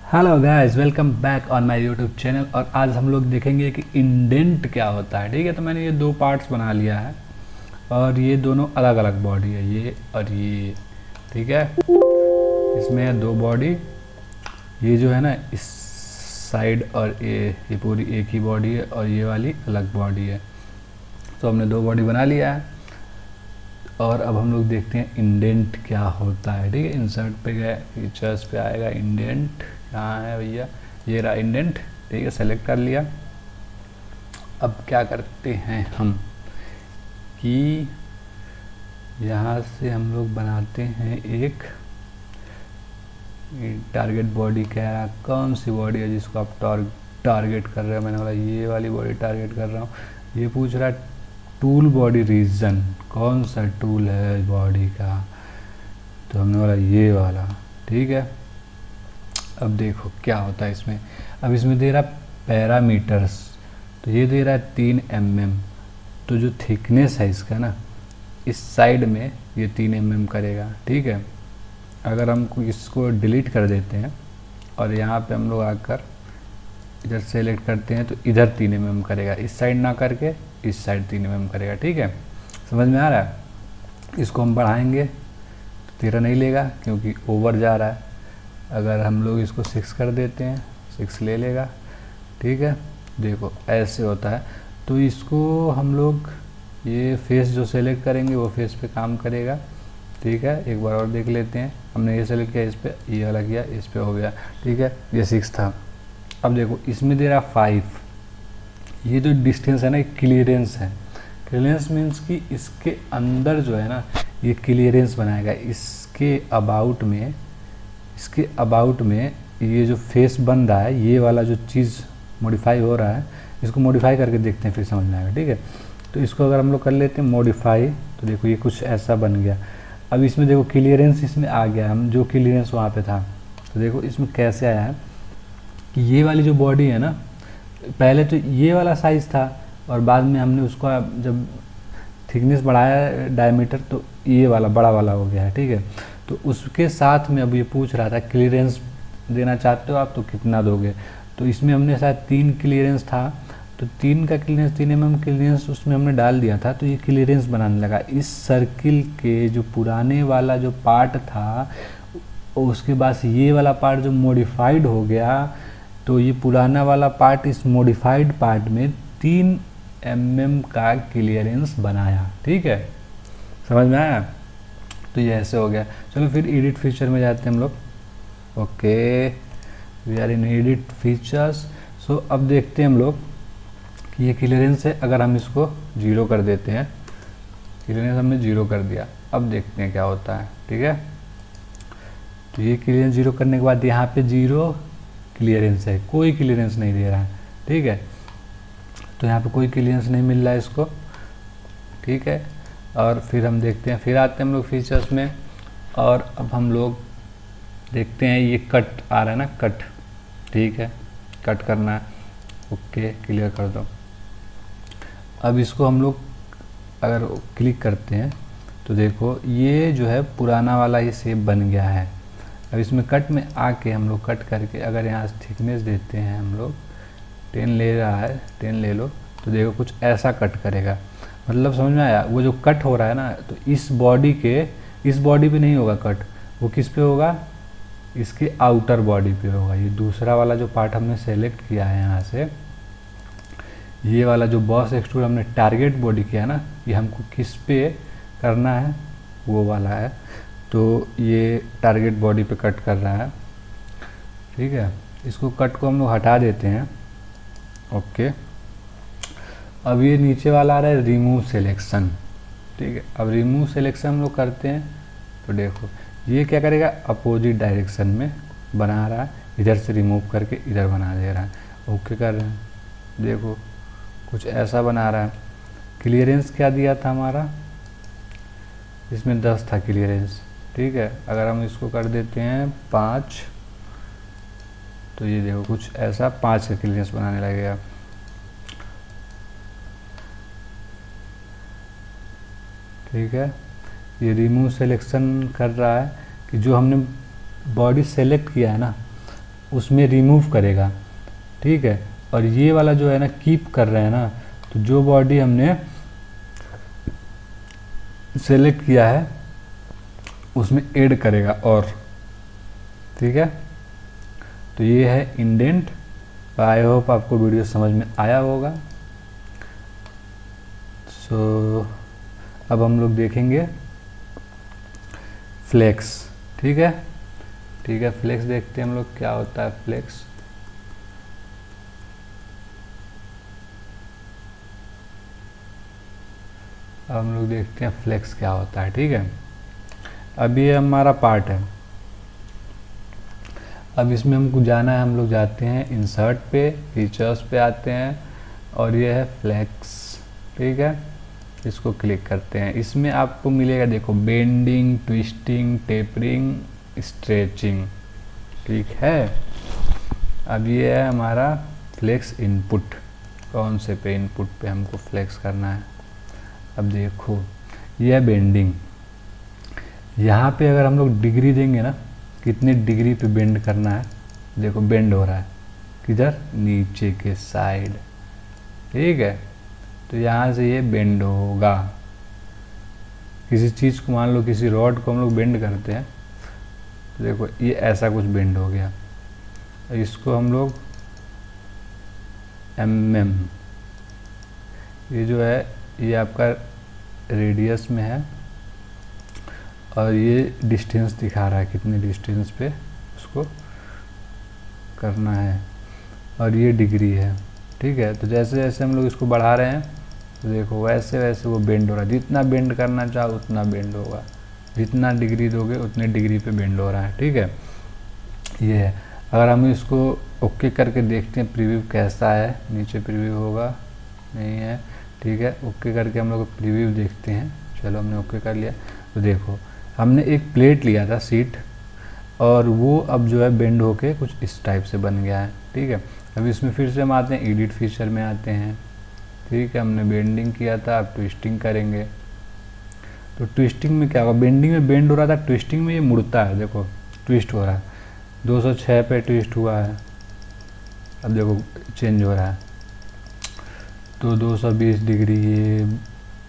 Hello guys, welcome back on my YouTube channel. और आज हम लोग देखेंगे कि इंडेंट क्या होता है। ठीक है, तो मैंने ये दो पार्ट्स बना लिया है और ये दोनों अलग अलग बॉडी है, ये और ये। ठीक है, इसमें है दो बॉडी। ये जो है ना, इस साइड और ये पूरी एक ही बॉडी है और ये वाली अलग बॉडी है। तो हमने दो बॉडी बना लिया है और अब हम लोग देखते हैं इंडेंट क्या होता है। ठीक है, इंसर्ट पे गए, फीचर्स पे आएगा इंडेंट। कहाँ है भैया, ये रहा इंडेंट। ठीक है, सेलेक्ट कर लिया। अब क्या करते हैं हम कि यहाँ से हम लोग बनाते हैं एक टारगेट बॉडी। क्या, कौन सी बॉडी है जिसको आप टारगेट कर रहे हो? मैंने बोला ये वाली बॉडी टारगेट कर रहा हूँ। ये पूछ रहा है टूल बॉडी रीजन, कौन सा टूल है बॉडी का? तो हमने बोला ये वाला। ठीक है, अब देखो क्या होता है इसमें। अब इसमें दे रहा पैरामीटर्स, तो ये दे रहा है 3 mm। तो जो थिकनेस है इसका ना, इस साइड में ये 3 mm करेगा। ठीक है, अगर हम इसको डिलीट कर देते हैं और यहाँ पे हम लोग आकर इधर सेलेक्ट करते हैं तो इधर 3 mm करेगा, इस साइड ना करके इस साइड 3 mm करेगा। ठीक है, समझ में आ रहा है? इसको हम बढ़ाएंगे तो 13 नहीं लेगा क्योंकि ओवर जा रहा है। अगर हम लोग इसको 6 कर देते हैं, 6 ले लेगा। ठीक है, देखो ऐसे होता है। तो इसको हम लोग ये फेस जो सेलेक्ट करेंगे वो फेस पे काम करेगा। ठीक है, एक बार और देख लेते हैं। हमने ये सेलेक्ट किया, इस पे ये वाला किया, इस पे हो गया। ठीक है, ये 6 था। अब देखो इसमें दे रहा 5। ये जो डिस्टेंस है ना, क्लियरेंस है। क्लियरेंस मीन्स कि इसके अंदर जो है ना, ये क्लियरेंस बनाएगा। इसके अबाउट में ये जो फेस बन रहा है, ये वाला जो चीज़ मॉडिफाई हो रहा है, इसको मॉडिफाई करके देखते हैं, फिर समझ में आएगा। ठीक है, तो इसको अगर हम लोग कर लेते हैं मॉडिफाई, तो देखो ये कुछ ऐसा बन गया। अब इसमें देखो क्लियरेंस इसमें आ गया, हम जो क्लियरेंस वहाँ पे था। तो देखो इसमें कैसे आया है कि ये वाली जो बॉडी है ना, पहले तो ये वाला साइज़ था और बाद में हमने उसको जब थिकनेस बढ़ाया डायमीटर, तो ये वाला बड़ा वाला हो गया है। ठीक है, तो उसके साथ में अब ये पूछ रहा था क्लियरेंस देना चाहते हो आप तो कितना दोगे। तो इसमें हमने शायद 3 क्लियरेंस था, तो 3 का क्लियरेंस, 3 mm क्लियरेंस उसमें हमने डाल दिया था। तो ये क्लियरेंस बनाने लगा। इस सर्किल के जो पुराने वाला जो पार्ट था, उसके बाद ये वाला पार्ट जो मॉडिफाइड हो गया, तो ये पुराना वाला पार्ट इस मॉडिफाइड पार्ट में 3 mm का क्लियरेंस बनाया। ठीक है, समझ में आया? तो ये ऐसे हो गया। चलो फिर एडिट फीचर में जाते हैं हम लोग। Okay, we are in edit features. So अब देखते हैं हम लोग कि ये क्लियरेंस है। अगर हम इसको 0 कर देते हैं, क्लियरेंस हमने 0 कर दिया। अब देखते हैं क्या होता है। ठीक है, तो ये क्लियरेंस 0 करने के बाद यहाँ पे 0 क्लियरेंस है, कोई क्लियरेंस नहीं दे रहा है। ठीक है, तो यहाँ पे कोई क्लियरेंस नहीं मिल रहा है इसको। ठीक है, और फिर हम देखते हैं, फिर आते हैं हम लोग फीचर्स में। और अब हम लोग देखते हैं ये कट आ रहा है ना, कट। ठीक है, कट करना है। ओके, क्लियर कर दो। अब इसको हम लोग अगर क्लिक करते हैं तो देखो ये जो है पुराना वाला ये शेप बन गया है। अब इसमें कट में आके हम लोग कट करके अगर यहाँ से थिकनेस देते हैं, हम लोग 10 ले रहा है, 10 ले लो, तो देखो कुछ ऐसा कट करेगा। मतलब समझ में आया? वो जो कट हो रहा है ना, तो इस बॉडी पे नहीं होगा कट, वो किस पे होगा? इसके आउटर बॉडी पे होगा। ये दूसरा वाला जो पार्ट हमने सेलेक्ट किया है यहाँ से, ये वाला जो बॉस एक्सट्रूड हमने टारगेट बॉडी किया है ना, ये हमको किस पे करना है? वो वाला है। तो ये टारगेट बॉडी पे कट कर रहा है। ठीक है, इसको कट को हम लोग हटा देते हैं। ओके, अब ये नीचे वाला आ रहा है रिमूव सिलेक्शन। ठीक है, अब रिमूव सिलेक्शन हम लोग करते हैं तो देखो ये क्या करेगा, अपोजिट डायरेक्शन में बना रहा है, इधर से रिमूव करके इधर बना दे रहा है। ओके कर रहे हैं, देखो कुछ ऐसा बना रहा है। क्लियरेंस क्या दिया था हमारा? इसमें 10 था क्लियरेंस। ठीक है, अगर हम इसको कर देते हैं 5, तो ये देखो कुछ ऐसा 5 का क्लियरेंस बनाने लगेगा। ठीक है, ये रिमूव सिलेक्शन कर रहा है कि जो हमने बॉडी सेलेक्ट किया है ना, उसमें रिमूव करेगा, ठीक है। और ये वाला जो है ना कीप कर रहे हैं ना, तो जो बॉडी हमने सेलेक्ट किया है उसमें ऐड करेगा और, ठीक है। तो ये है इंडेंट। आई होप आपको वीडियो समझ में आया होगा। सो अब हम लोग देखेंगे फ्लेक्स, ठीक है। ठीक है, फ्लेक्स देखते हैं हम लोग क्या होता है फ्लेक्स। अब हम लोग देखते हैं फ्लेक्स क्या होता है, ठीक है। अब ये हमारा पार्ट है। अब इसमें हमको जाना है, हम लोग जाते हैं इंसर्ट पे, फीचर्स पे आते हैं और ये है फ्लेक्स, ठीक है। इसको क्लिक करते हैं। इसमें आपको मिलेगा देखो बेंडिंग, ट्विस्टिंग, टेपरिंग, स्ट्रेचिंग, ठीक है। अब ये है हमारा फ्लेक्स इनपुट, कौन से पे इनपुट पे हमको फ्लेक्स करना है। अब देखो ये है बेंडिंग। यहाँ पे अगर हम लोग डिग्री देंगे ना, कितने डिग्री पे बेंड करना है, देखो बेंड हो रहा है किधर, नीचे के साइड, ठीक है। तो यहाँ से ये बेंड होगा। किसी चीज़ को मान लो, किसी रॉड को हम लोग बेंड करते हैं, तो देखो ये ऐसा कुछ बेंड हो गया। इसको हम लोग mm, ये जो है ये आपका रेडियस में है और ये डिस्टेंस दिखा रहा है कितने डिस्टेंस पे उसको करना है, और ये डिग्री है, ठीक है। तो जैसे जैसे हम लोग इसको बढ़ा रहे हैं तो देखो वैसे वैसे वो बेंड हो रहा है। जितना बेंड करना चाहो उतना बेंड होगा, जितना डिग्री दोगे उतने डिग्री पे बेंड हो रहा है, ठीक है। ये है। अगर हम इसको ओके करके देखते हैं प्रीव्यू कैसा है, नीचे प्रीव्यू होगा, नहीं है, ठीक है। ओके करके हम लोग प्रीव्यू देखते हैं। चलो हमने ओके कर लिया। तो देखो हमने एक प्लेट लिया था सीट, और वो अब जो है बेंड होके कुछ इस टाइप से बन गया है, ठीक है। अब इसमें फिर से हम आते हैं, एडिट फीचर में आते हैं, ठीक है। हमने बेंडिंग किया था, अब ट्विस्टिंग करेंगे। तो ट्विस्टिंग में क्या होगा, बेंडिंग में बेंड हो रहा था, ट्विस्टिंग में ये मुड़ता है, देखो ट्विस्ट हो रहा है। 206 पे ट्विस्ट हुआ है, अब देखो चेंज हो रहा है। तो 220 डिग्री, ये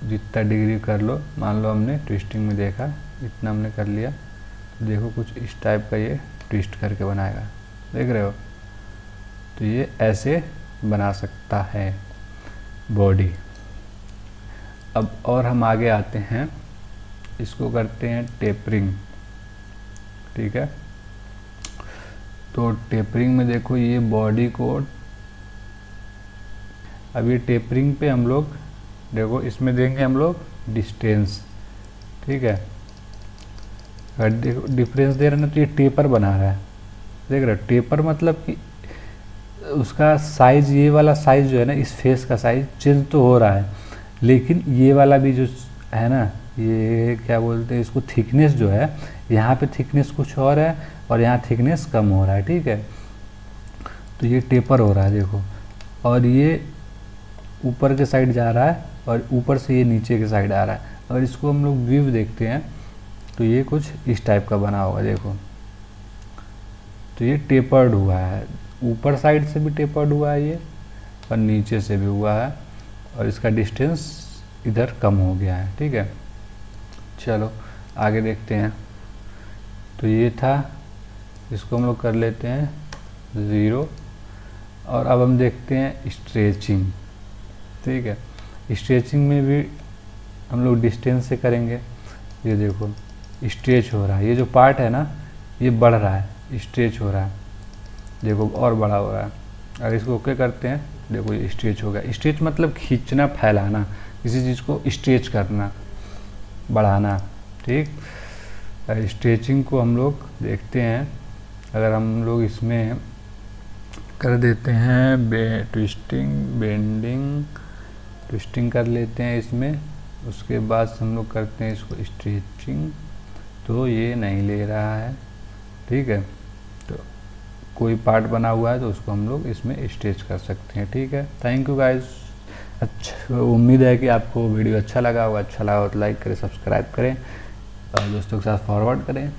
जितना डिग्री कर लो, मान लो हमने ट्विस्टिंग में देखा इतना हमने कर लिया, तो देखो कुछ इस टाइप का ये ट्विस्ट करके बनाएगा, देख रहे हो। तो ये ऐसे बना सकता है बॉडी। अब और हम आगे आते हैं, इसको करते हैं टेपरिंग, ठीक है। तो टेपरिंग में देखो ये बॉडी को, अब ये टेपरिंग पे हम लोग देखो इसमें देंगे हम लोग डिस्टेंस, ठीक है। अगर देखो डिफरेंस दे रहे ना, तो ये टेपर बना रहा है, देख रहे हो। टेपर मतलब कि उसका साइज, ये वाला साइज जो है ना, इस फेस का साइज चेंज तो हो रहा है, लेकिन ये वाला भी जो है ना, ये क्या बोलते हैं इसको, थिकनेस जो है, यहाँ पे थिकनेस कुछ और है और यहाँ थिकनेस कम हो रहा है, ठीक है। तो ये टेपर हो रहा है देखो, और ये ऊपर के साइड जा रहा है और ऊपर से ये नीचे के साइड आ रहा है। अगर इसको हम लोग व्यू देखते हैं तो ये कुछ इस टाइप का बना होगा, देखो। तो ये टेपर्ड हुआ है, ऊपर साइड से भी टेपर्ड हुआ है ये, और नीचे से भी हुआ है, और इसका डिस्टेंस इधर कम हो गया है, ठीक है। चलो आगे देखते हैं। तो ये था, इसको हम लोग कर लेते हैं 0, और अब हम देखते हैं स्ट्रेचिंग, ठीक है। स्ट्रेचिंग में भी हम लोग डिस्टेंस से करेंगे। ये देखो स्ट्रेच हो रहा है, ये जो पार्ट है ना ये बढ़ रहा है, स्ट्रेच हो रहा है, देखो और बड़ा हो रहा है। अगर इसको ओके करते हैं, देखो ये स्ट्रेच हो गया। स्ट्रेच मतलब खींचना, फैलाना, किसी चीज़ को स्ट्रेच करना, बढ़ाना, ठीक। स्ट्रेचिंग को हम लोग देखते हैं, अगर हम लोग इसमें कर देते हैं ट्विस्टिंग, बेंडिंग, ट्विस्टिंग कर लेते हैं इसमें, उसके बाद हम लोग करते हैं इसको स्ट्रेचिंग, तो ये नहीं ले रहा है, ठीक है। तो कोई पार्ट बना हुआ है तो उसको हम लोग इसमें स्ट्रेच कर सकते हैं, ठीक है। Thank you guys. अच्छा, उम्मीद है कि आपको वीडियो अच्छा लगा होगा। अच्छा लगा हो तो लाइक करें, सब्सक्राइब करें और दोस्तों के साथ फॉरवर्ड करें।